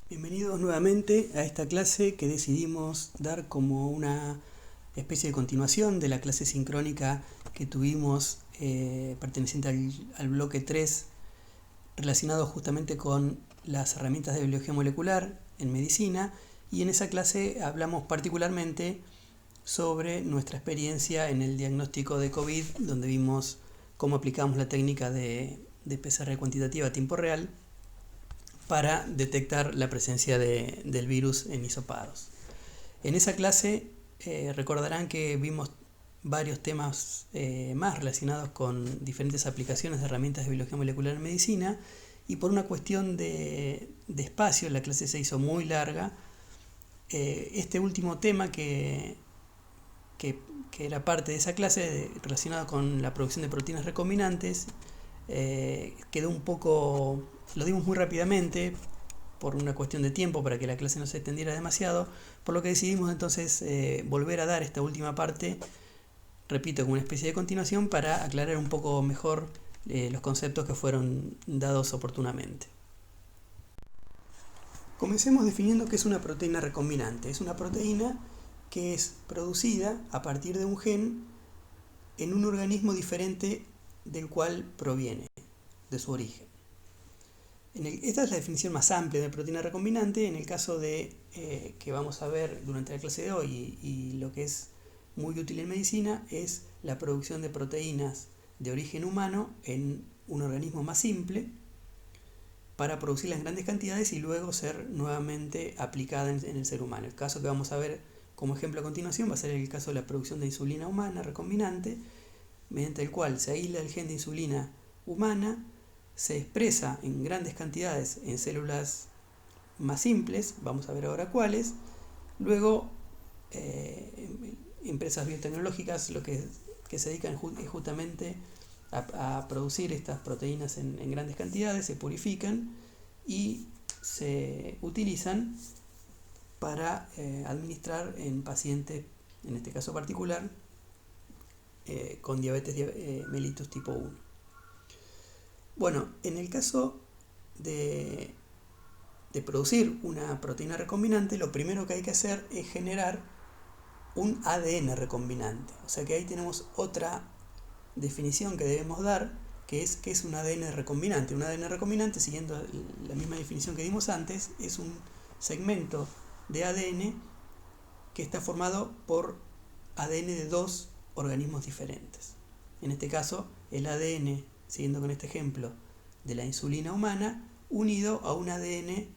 Bienvenidos nuevamente a esta clase que decidimos dar como una especie de continuación de la clase sincrónica que tuvimos perteneciente al bloque 3, relacionado justamente con las herramientas de biología molecular en medicina, y en esa clase hablamos particularmente sobre nuestra experiencia en el diagnóstico de COVID, donde vimos cómo aplicamos la técnica de PCR cuantitativa a tiempo real para detectar la presencia del virus en hisopados. En esa clase recordarán que vimos varios temas más relacionados con diferentes aplicaciones de herramientas de biología molecular en medicina, y por una cuestión de espacio la clase se hizo muy larga. Este último tema que era parte de esa clase relacionado con la producción de proteínas recombinantes quedó un poco, lo dimos muy rápidamente por una cuestión de tiempo para que la clase no se extendiera demasiado, por lo que decidimos entonces volver a dar esta última parte, repito, como una especie de continuación para aclarar un poco mejor los conceptos que fueron dados oportunamente. Comencemos definiendo qué es una proteína recombinante. Es una proteína que es producida a partir de un gen en un organismo diferente del cual proviene, de su origen. Esta es la definición más amplia de proteína recombinante. En el caso de que vamos a ver durante la clase de hoy y lo que es muy útil en medicina es la producción de proteínas de origen humano en un organismo más simple para producirlas en grandes cantidades y luego ser nuevamente aplicada en el ser humano. El caso que vamos a ver como ejemplo a continuación va a ser el caso de la producción de insulina humana recombinante, mediante el cual se aísla el gen de insulina humana, se expresa en grandes cantidades en células más simples, vamos a ver ahora cuáles. Luego, empresas biotecnológicas lo que se dedican es justamente a producir estas proteínas en grandes cantidades, se purifican y se utilizan para administrar en pacientes, en este caso particular, con diabetes mellitus tipo 1. Bueno, en el caso de producir una proteína recombinante, lo primero que hay que hacer es generar un ADN recombinante. O sea que ahí tenemos otra definición que debemos dar, que es un ADN recombinante. Un ADN recombinante, siguiendo la misma definición que dimos antes, es un segmento de ADN que está formado por ADN de dos organismos diferentes. En este caso, el ADN, siguiendo con este ejemplo, de la insulina humana, unido a un ADN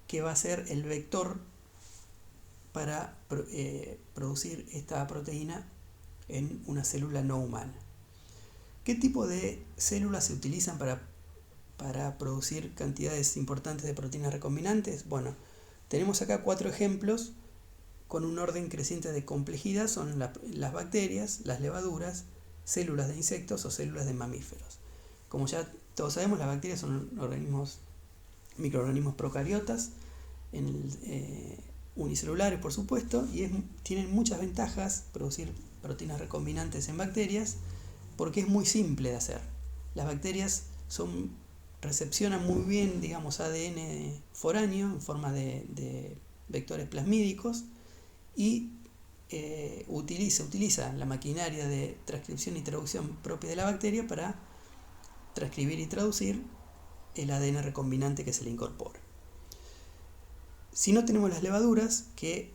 que va a ser el vector para producir esta proteína en una célula no humana. ¿Qué tipo de células se utilizan para producir cantidades importantes de proteínas recombinantes? Bueno, tenemos acá 4 ejemplos con un orden creciente de complejidad. Son las bacterias, las levaduras, células de insectos o células de mamíferos. Como ya todos sabemos, las bacterias son microorganismos procariotas, unicelulares por supuesto, y tienen muchas ventajas producir proteínas recombinantes en bacterias porque es muy simple de hacer. Las bacterias recepcionan muy bien, digamos, ADN foráneo en forma de vectores plasmídicos y utiliza la maquinaria de transcripción y traducción propia de la bacteria para transcribir y traducir el ADN recombinante que se le incorpora. Si no, tenemos las levaduras, que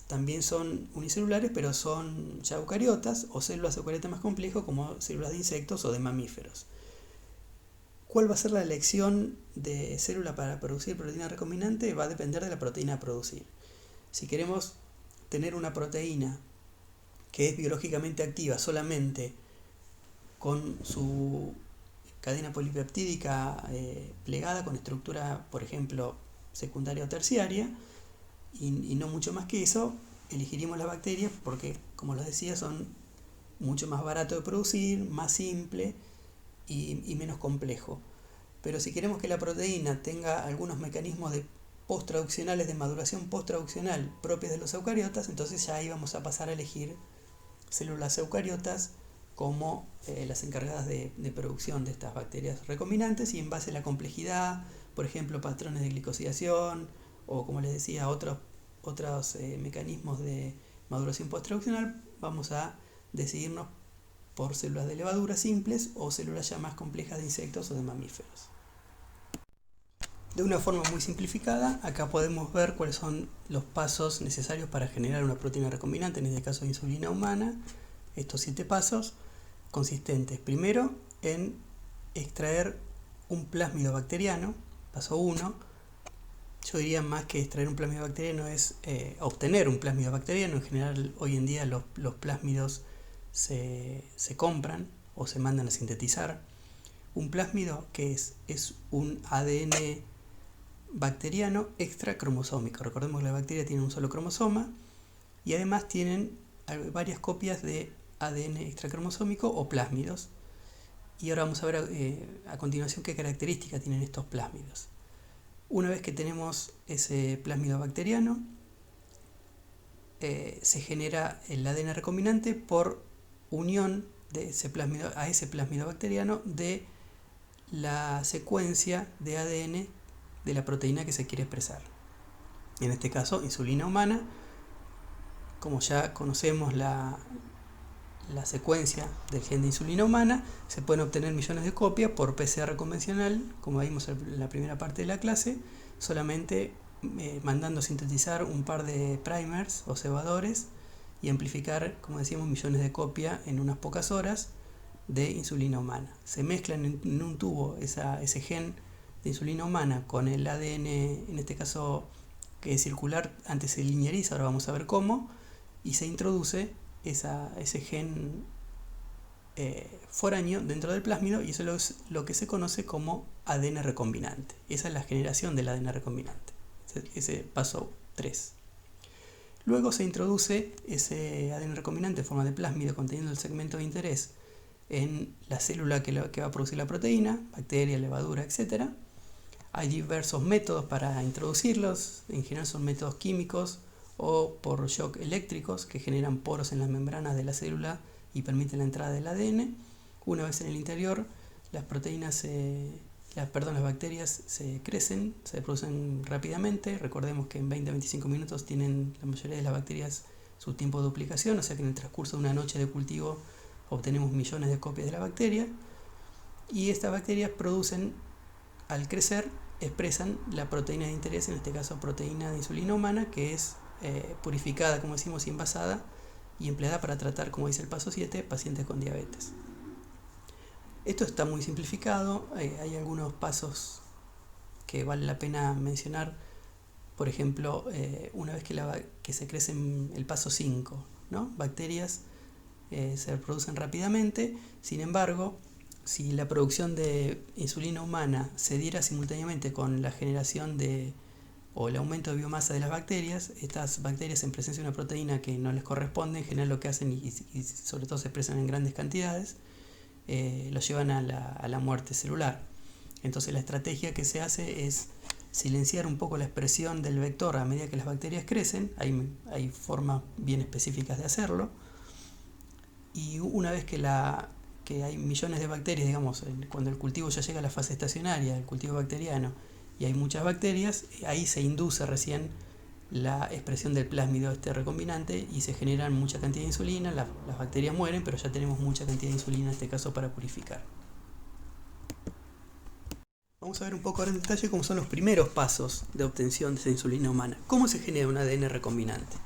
también son unicelulares, pero son ya eucariotas o células eucariotas más complejas como células de insectos o de mamíferos. ¿Cuál va a ser la elección de célula para producir proteína recombinante? Va a depender de la proteína a producir. Si queremos tener una proteína que es biológicamente activa solamente con su cadena polipeptídica plegada con estructura, por ejemplo, secundaria o terciaria, y no mucho más que eso, elegiríamos las bacterias porque, como les decía, son mucho más barato de producir, más simple y menos complejo. Pero si queremos que la proteína tenga algunos mecanismos de post-traduccionales, de maduración post-traduccional propias de los eucariotas, entonces ya ahí vamos a pasar a elegir células eucariotas como las encargadas de producción de estas bacterias recombinantes, y en base a la complejidad, por ejemplo, patrones de glicosidación o, como les decía, otros mecanismos de maduración posttraduccional, vamos a decidirnos por células de levadura simples o células ya más complejas de insectos o de mamíferos. De una forma muy simplificada, acá podemos ver cuáles son los pasos necesarios para generar una proteína recombinante, en este caso de insulina humana. Estos 7 pasos consistentes primero en extraer un plásmido bacteriano, paso 1. Yo diría más que extraer un plásmido bacteriano es obtener un plásmido bacteriano. En general, hoy en día los plásmidos se compran o se mandan a sintetizar. Un plásmido, ¿qué es? Es un ADN bacteriano extracromosómico. Recordemos que la bacteria tiene un solo cromosoma y además tienen varias copias de ADN extracromosómico o plásmidos. Y ahora vamos a ver a continuación qué características tienen estos plásmidos. Una vez que tenemos ese plásmido bacteriano, se genera el ADN recombinante por unión de ese plásmido a ese plásmido bacteriano de la secuencia de ADN de la proteína que se quiere expresar. En este caso, insulina humana. Como ya conocemos la secuencia del gen de insulina humana, se pueden obtener millones de copias por PCR convencional, como vimos en la primera parte de la clase, solamente mandando sintetizar un par de primers o cebadores y amplificar, como decíamos, millones de copias en unas pocas horas de insulina humana. Se mezclan en un tubo ese gen de insulina humana con el ADN, en este caso que es circular, antes se lineariza, ahora vamos a ver cómo, y se introduce ese gen foráneo dentro del plásmido, y eso es lo que se conoce como ADN recombinante. Esa es la generación del ADN recombinante, ese paso 3. Luego se introduce ese ADN recombinante en forma de plásmido conteniendo el segmento de interés en la célula que va a producir la proteína, bacteria, levadura, etc. Hay diversos métodos para introducirlos, en general son métodos químicos o por shock eléctricos que generan poros en las membranas de la célula y permiten la entrada del ADN. Una vez en el interior, las bacterias se crecen, se reproducen rápidamente. Recordemos que en 20-25 minutos tienen la mayoría de las bacterias su tiempo de duplicación, o sea que en el transcurso de una noche de cultivo obtenemos millones de copias de la bacteria. Y estas bacterias producen, al crecer, expresan la proteína de interés, en este caso proteína de insulina humana, que es purificada, como decimos, y envasada y empleada para tratar, como dice el paso 7, pacientes con diabetes. Esto está muy simplificado, hay algunos pasos que vale la pena mencionar. Por ejemplo, una vez que se crece en el paso 5, ¿no? Bacterias se reproducen rápidamente. Sin embargo, si la producción de insulina humana se diera simultáneamente con la generación o el aumento de biomasa de las bacterias, estas bacterias en presencia de una proteína que no les corresponde, en general lo que hacen, y sobre todo se expresan en grandes cantidades, los llevan a la muerte celular. Entonces la estrategia que se hace es silenciar un poco la expresión del vector a medida que las bacterias crecen. Hay formas bien específicas de hacerlo. Y una vez que hay millones de bacterias, digamos, cuando el cultivo ya llega a la fase estacionaria, el cultivo bacteriano, y hay muchas bacterias, ahí se induce recién la expresión del plásmido recombinante y se generan mucha cantidad de insulina. Las bacterias mueren, pero ya tenemos mucha cantidad de insulina en este caso para purificar. Vamos a ver un poco ahora en detalle cómo son los primeros pasos de obtención de esa insulina humana. ¿Cómo se genera un ADN recombinante?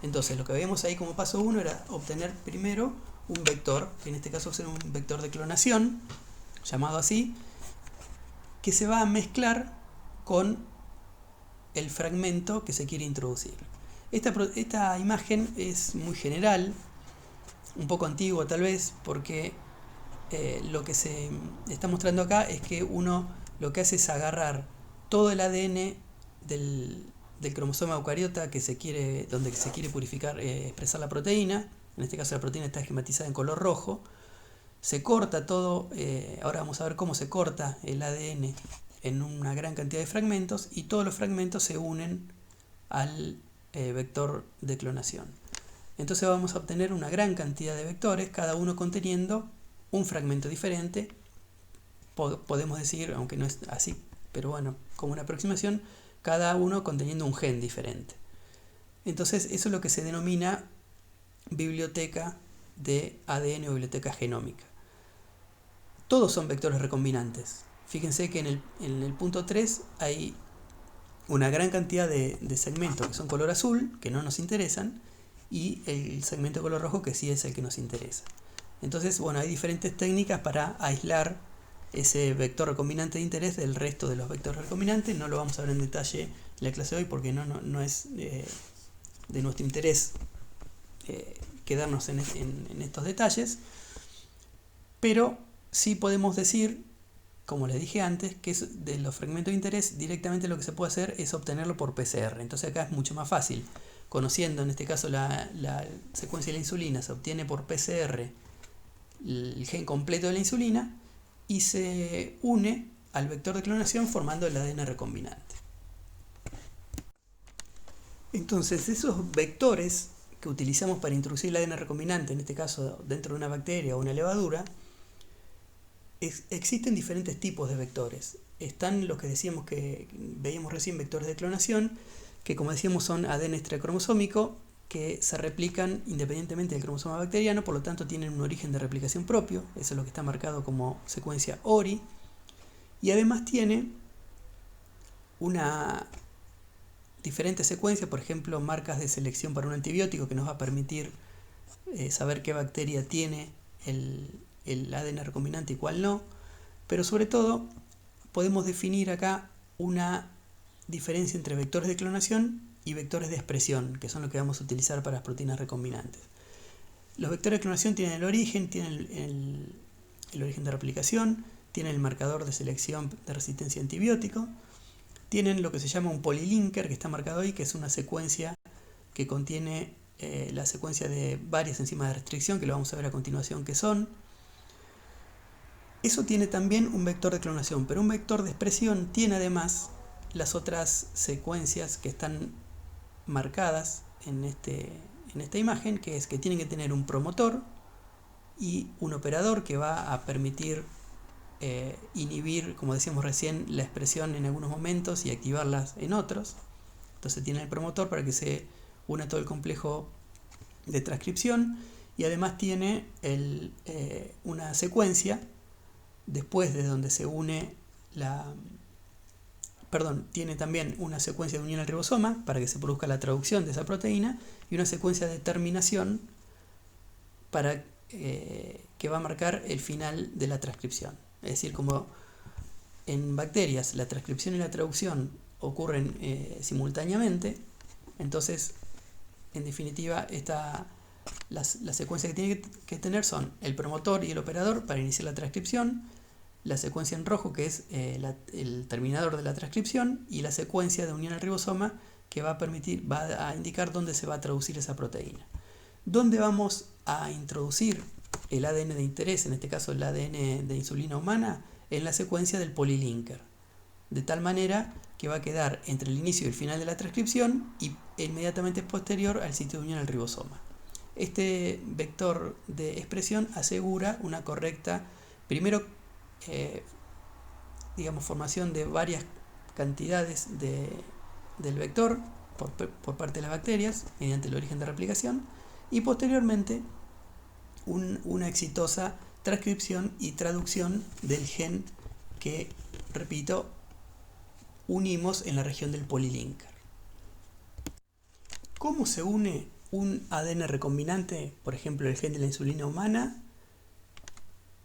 Entonces, lo que vemos ahí como paso 1 era obtener primero un vector, que en este caso será un vector de clonación, llamado así, que se va a mezclar con el fragmento que se quiere introducir. Esta imagen es muy general, un poco antigua tal vez, porque lo que se está mostrando acá es que uno lo que hace es agarrar todo el ADN del cromosoma eucariota donde se quiere purificar, expresar la proteína. En este caso la proteína está esquematizada en color rojo. Se corta todo, ahora vamos a ver cómo se corta el ADN en una gran cantidad de fragmentos, y todos los fragmentos se unen al vector de clonación. Entonces vamos a obtener una gran cantidad de vectores, cada uno conteniendo un fragmento diferente. Podemos decir, aunque no es así pero bueno, como una aproximación, cada uno conteniendo un gen diferente. Entonces eso es lo que se denomina biblioteca de ADN o biblioteca genómica. Todos son vectores recombinantes. Fíjense que en el punto 3 hay una gran cantidad de segmentos que son color azul, que no nos interesan, y el segmento de color rojo que sí es el que nos interesa. Entonces, bueno, hay diferentes técnicas para aislar ese vector recombinante de interés del resto de los vectores recombinantes. No lo vamos a ver en detalle en la clase de hoy porque no es de nuestro interés quedarnos en estos detalles, pero sí podemos decir, como les dije antes, que es de los fragmentos de interés directamente lo que se puede hacer es obtenerlo por PCR. Entonces acá es mucho más fácil. Conociendo en este caso la secuencia de la insulina, se obtiene por PCR el gen completo de la insulina y se une al vector de clonación formando el ADN recombinante. Entonces esos vectores que utilizamos para introducir el ADN recombinante, en este caso dentro de una bacteria o una levadura, existen diferentes tipos de vectores. Están los que decíamos que veíamos recién, vectores de clonación, que como decíamos son ADN extracromosómico, que se replican independientemente del cromosoma bacteriano, por lo tanto tienen un origen de replicación propio, eso es lo que está marcado como secuencia ORI, y además tiene una diferente secuencia, por ejemplo, marcas de selección para un antibiótico que nos va a permitir saber qué bacteria tiene el ADN recombinante y cuál no, pero sobre todo podemos definir acá una diferencia entre vectores de clonación y vectores de expresión, que son los que vamos a utilizar para las proteínas recombinantes. Los vectores de clonación tienen el origen, tienen el origen de replicación, tienen el marcador de selección de resistencia a antibiótico, tienen lo que se llama un polylinker, que está marcado ahí, que es una secuencia que contiene la secuencia de varias enzimas de restricción, que lo vamos a ver a continuación qué son. Eso tiene también un vector de clonación, pero un vector de expresión tiene además las otras secuencias que están marcadas en esta imagen, que es que tienen que tener un promotor y un operador que va a permitir inhibir, como decíamos recién, la expresión en algunos momentos y activarlas en otros. Entonces tiene el promotor para que se una todo el complejo de transcripción y además tiene una secuencia después de donde se une tiene también una secuencia de unión al ribosoma para que se produzca la traducción de esa proteína y una secuencia de terminación para que va a marcar el final de la transcripción. Es decir, como en bacterias la transcripción y la traducción ocurren simultáneamente, entonces en definitiva las secuencias que tiene que tener son el promotor y el operador para iniciar la transcripción, la secuencia en rojo que es el terminador de la transcripción y la secuencia de unión al ribosoma que va a indicar dónde se va a traducir esa proteína. ¿Dónde vamos a introducir el ADN de interés, en este caso el ADN de insulina humana? En la secuencia del polylinker, de tal manera que va a quedar entre el inicio y el final de la transcripción y inmediatamente posterior al sitio de unión al ribosoma. Este vector de expresión asegura una correcta, primero, formación de varias cantidades del vector por parte de las bacterias mediante el origen de replicación y posteriormente una exitosa transcripción y traducción del gen que, repito, unimos en la región del polylinker. ¿Cómo se une un ADN recombinante, por ejemplo el gen de la insulina humana,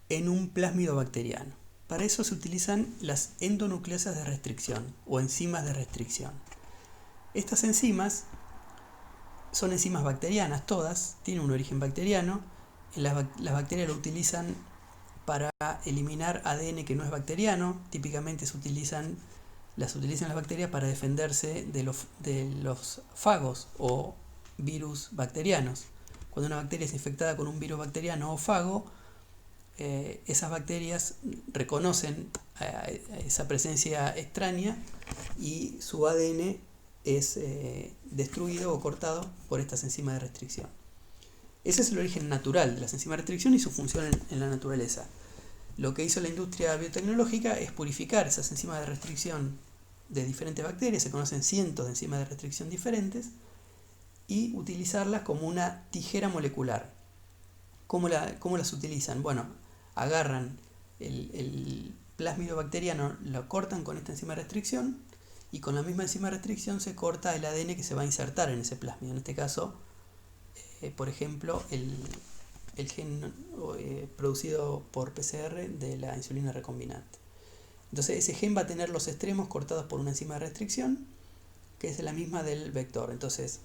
en un plásmido bacteriano? Para eso se utilizan las endonucleasas de restricción o enzimas de restricción. Estas enzimas son enzimas bacterianas, todas, tienen un origen bacteriano. Las bacterias lo utilizan para eliminar ADN que no es bacteriano. Típicamente las utilizan las bacterias para defenderse de los fagos o virus bacterianos. Cuando una bacteria es infectada con un virus bacteriano o fago, esas bacterias reconocen esa presencia extraña y su ADN es destruido o cortado por estas enzimas de restricción. Ese es el origen natural de las enzimas de restricción y su función en la naturaleza. Lo que hizo la industria biotecnológica es purificar esas enzimas de restricción de diferentes bacterias, se conocen cientos de enzimas de restricción diferentes, y utilizarlas como una tijera molecular. ¿Cómo las utilizan? Bueno, agarran el plásmido bacteriano, lo cortan con esta enzima de restricción, y con la misma enzima de restricción se corta el ADN que se va a insertar en ese plásmido. En este caso, por ejemplo, el gen producido por PCR de la insulina recombinante. Entonces ese gen va a tener los extremos cortados por una enzima de restricción, que es la misma del vector. Entonces,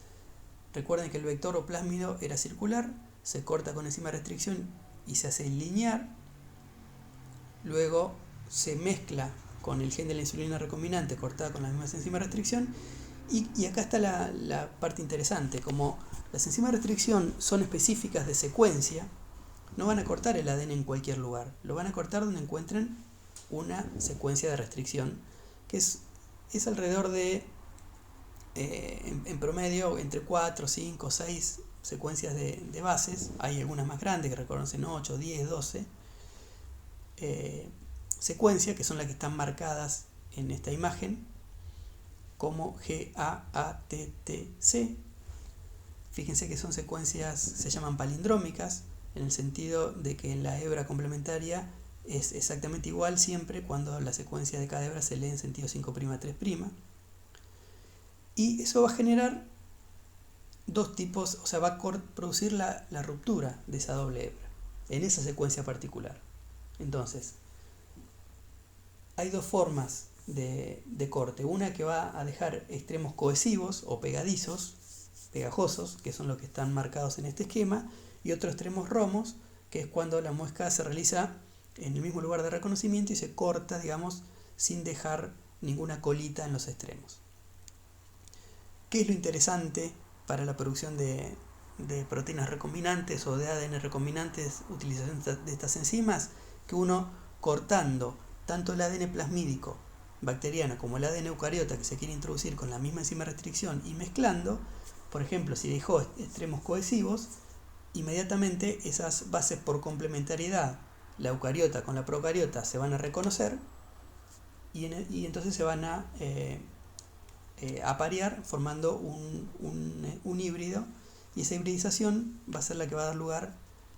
recuerden que el vector o plásmido era circular, se corta con enzima de restricción y se hace linear, luego se mezcla con el gen de la insulina recombinante cortada con la misma enzima de restricción, y acá está la parte interesante. Como las enzimas de restricción son específicas de secuencia, no van a cortar el ADN en cualquier lugar, lo van a cortar donde encuentren una secuencia de restricción, que es alrededor de, en promedio, entre 4, 5, 6 secuencias de bases. Hay algunas más grandes que reconocen 8, 10, 12 secuencias, que son las que están marcadas en esta imagen como GAATTC. Fíjense que son secuencias, se llaman palindrómicas, en el sentido de que en la hebra complementaria es exactamente igual siempre cuando la secuencia de cada hebra se lee en sentido 5'3'. Y eso va a generar dos tipos, o sea, va a producir la ruptura de esa doble hebra en esa secuencia particular. Entonces, hay dos formas de corte. Una que va a dejar extremos cohesivos o pegadizos, pegajosos, que son los que están marcados en este esquema, y otros extremos romos, que es cuando la muesca se realiza en el mismo lugar de reconocimiento y se corta, digamos, sin dejar ninguna colita en los extremos. ¿Qué es lo interesante para la producción de proteínas recombinantes o de ADN recombinantes, utilización de estas enzimas? Que uno, cortando tanto el ADN plasmídico bacteriano como el ADN eucariota que se quiere introducir con la misma enzima de restricción, y mezclando, por ejemplo, si dejó extremos cohesivos, inmediatamente esas bases por complementariedad, la eucariota con la procariota, se van a reconocer, y entonces se van a aparear formando un híbrido, y esa hibridización va a ser la que va a dar lugar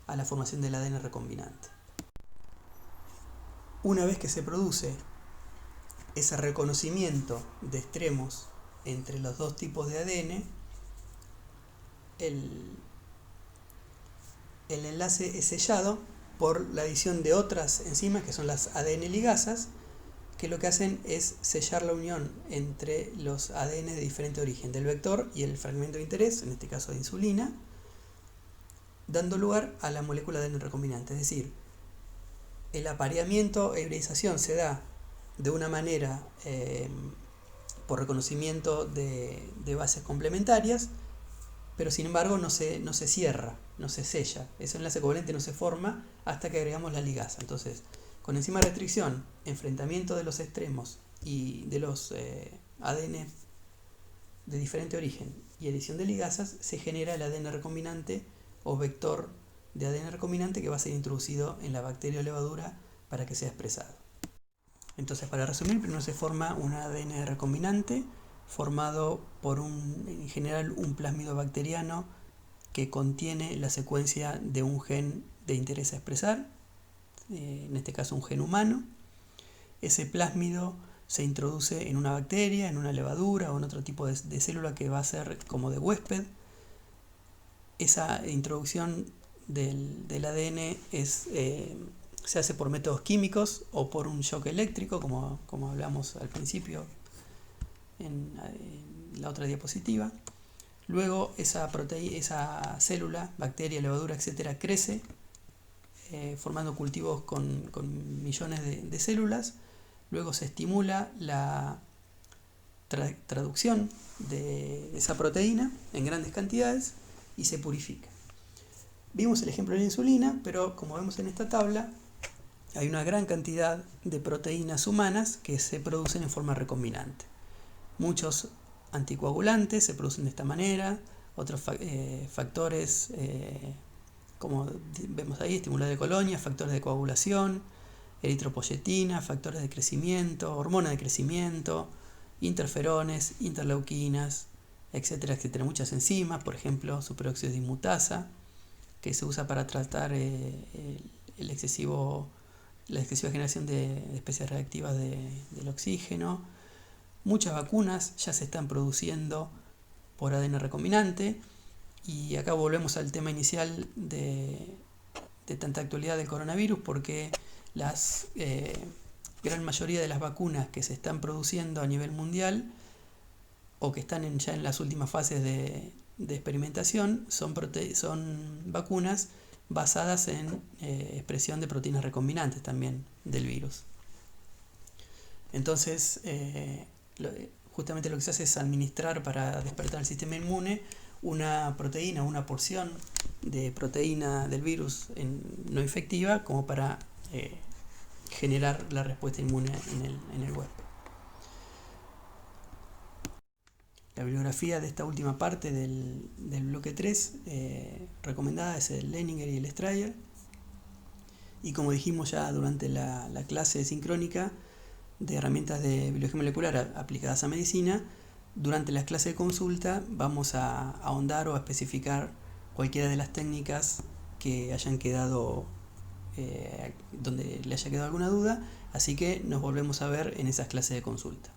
a la formación del ADN recombinante. Una vez que se produce ese reconocimiento de extremos entre los dos tipos de ADN, el enlace es sellado por la adición de otras enzimas, que son las ADN ligasas, que lo que hacen es sellar la unión entre los ADN de diferente origen, del vector y el fragmento de interés, en este caso de insulina, dando lugar a la molécula de ADN recombinante. Es decir, el apareamiento e hibridización se da de una manera por reconocimiento de bases complementarias, pero sin embargo no se cierra, no se sella. Ese enlace covalente no se forma hasta que agregamos la ligasa. Entonces, con enzima de restricción, enfrentamiento de los extremos y de los ADN de diferente origen y adición de ligasas, se genera el ADN recombinante o vector de ADN recombinante, que va a ser introducido en la bacteria o levadura para que sea expresado. Entonces, para resumir, primero se forma un ADN recombinante formado por en general un plásmido bacteriano que contiene la secuencia de un gen de interés a expresar, en este caso un gen humano. Ese plásmido se introduce en una bacteria, en una levadura o en otro tipo de célula que va a ser como de huésped. Esa introducción del ADN se hace por métodos químicos o por un shock eléctrico, como hablamos al principio en la otra diapositiva. Luego esa célula, bacteria, levadura, etcétera, crece formando cultivos con millones de células. Luego se estimula la traducción de esa proteína en grandes cantidades y se purifica. Vimos el ejemplo de la insulina, pero como vemos en esta tabla, hay una gran cantidad de proteínas humanas que se producen en forma recombinante. Muchos anticoagulantes se producen de esta manera, otros factores como vemos ahí, estimuladores de colonia, factores de coagulación, eritropoyetina, factores de crecimiento, hormona de crecimiento, interferones, interleuquinas, etcétera, etcétera. Muchas enzimas, por ejemplo, superóxido de dismutasa, que se usa para tratar la excesiva generación de especies reactivas del oxígeno. Muchas vacunas ya se están produciendo por ADN recombinante. Y acá volvemos al tema inicial de tanta actualidad del coronavirus, porque la gran mayoría de las vacunas que se están produciendo a nivel mundial o que están ya en las últimas fases de experimentación son vacunas basadas en expresión de proteínas recombinantes también del virus. Entonces, justamente lo que se hace es administrar para despertar el sistema inmune una proteína, una porción de proteína del virus no infectiva como para generar la respuesta inmune en el huésped. La bibliografía de esta última parte del bloque 3 recomendada es el Leninger y el Strayer. Y como dijimos ya durante la clase sincrónica de herramientas de biología molecular aplicadas a medicina, durante las clases de consulta vamos a ahondar o a especificar cualquiera de las técnicas que hayan quedado, donde le haya quedado alguna duda, así que nos volvemos a ver en esas clases de consulta.